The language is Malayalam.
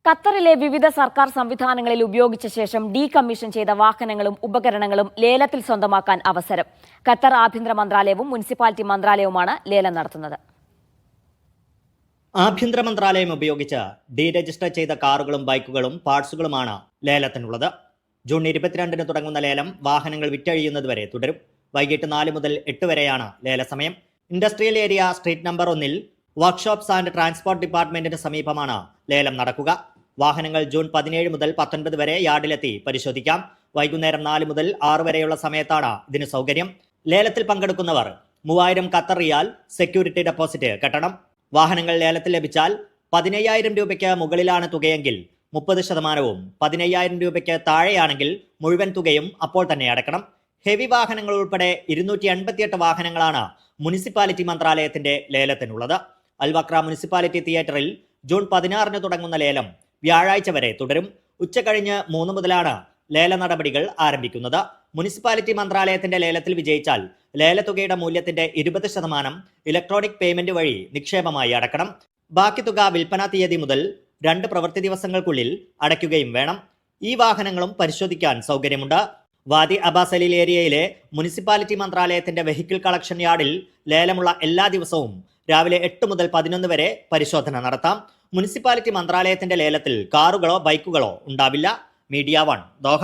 ഖത്തറിലെ വിവിധ സർക്കാർ സംവിധാനങ്ങളിൽ ഉപയോഗിച്ച ശേഷം ഡീകമ്മീഷൻ ചെയ്ത വാഹനങ്ങളും ഉപകരണങ്ങളും ലേലത്തിൽ സ്വന്തമാക്കാൻ അവസരം. ഖത്തർ ആഭ്യന്തര മന്ത്രാലയവും മുനിസിപ്പാലിറ്റി മന്ത്രാലയവുമാണ് ലേലം നടത്തുന്നത്. ആഭ്യന്തര മന്ത്രാലയം ഉപയോഗിച്ച് ഡീരജിസ്റ്റർ ചെയ്ത കാറുകളും ബൈക്കുകളും പാർട്സുകളുമാണ് ലേലത്തിനുള്ളത്. ജൂൺ 22-ന് തുടങ്ങുന്ന ലേലം വാഹനങ്ങൾ വിറ്റഴിയുന്നതുവരെ തുടരും. വൈകിട്ട് 4 മുതൽ 8 വരെയാണ് ലേലസമയം. ഇൻഡസ്ട്രിയൽ ഏരിയ സ്ട്രീറ്റ് നമ്പർ 1-ൽ വർക്ക്ഷോപ്സ് ആൻഡ് ട്രാൻസ്പോർട്ട് ഡിപ്പാർട്ട്മെന്റിന് സമീപമാണ് ലേലം നടക്കുക. വാഹനങ്ങൾ ജൂൺ 17 മുതൽ 19 വരെ യാർഡിലെത്തി പരിശോധിക്കാം. വൈകുന്നേരം 4 മുതൽ 6 വരെയുള്ള സമയത്താണ് ഇതിന് സൗകര്യം. ലേലത്തിൽ പങ്കെടുക്കുന്നവർ 3000 ഖത്തർ റിയാൽ സെക്യൂരിറ്റി ഡെപ്പോസിറ്റ് കെട്ടണം. വാഹനങ്ങൾ ലേലത്തിൽ ലഭിച്ചാൽ 15000 രൂപയ്ക്ക് മുകളിലാണ് തുകയെങ്കിൽ 30%, 15000 രൂപയ്ക്ക് താഴെയാണെങ്കിൽ മുഴുവൻ തുകയും അപ്പോൾ തന്നെ അടക്കണം. ഹെവി വാഹനങ്ങൾ ഉൾപ്പെടെ 288 വാഹനങ്ങളാണ് മുനിസിപ്പാലിറ്റി മന്ത്രാലയത്തിന്റെ ലേലത്തിനുള്ളത്. അൽവക്ര മുനിസിപ്പാലിറ്റി തിയേറ്ററിൽ ജൂൺ 16-ന് തുടങ്ങുന്ന ലേലം വ്യാഴാഴ്ച വരെ തുടരും. ഉച്ചകഴിഞ്ഞ് 3 മുതലാണ് ലേല നടപടികൾ ആരംഭിക്കുന്നത്. മുനിസിപ്പാലിറ്റി മന്ത്രാലയത്തിന്റെ ലേലത്തിൽ വിജയിച്ചാൽ ലേലത്തുകയുടെ മൂല്യത്തിന്റെ 20% ഇലക്ട്രോണിക് പേയ്മെന്റ് വഴി നിക്ഷേപമായി അടക്കണം. ബാക്കി തുക വിൽപ്പന തീയതി മുതൽ 2 പ്രവൃത്തി ദിവസങ്ങൾക്കുള്ളിൽ അടയ്ക്കുകയും വേണം. ഈ വാഹനങ്ങളും പരിശോധിക്കാൻ സൗകര്യമുണ്ട്. വാദി അബ്ബാസ് അലീൽ ഏരിയയിലെ മുനിസിപ്പാലിറ്റി മന്ത്രാലയത്തിന്റെ വെഹിക്കിൾ കളക്ഷൻ യാർഡിൽ ലേലമുള്ള എല്ലാ ദിവസവും രാവിലെ 8 മുതൽ 11 വരെ പരിശോധന നടത്താം. മുനിസിപ്പാലിറ്റി മന്ത്രാലയത്തിന്റെ ലേലത്തിൽ കാറുകളോ ബൈക്കുകളോ ഉണ്ടാവില്ല. Media 1 Doha.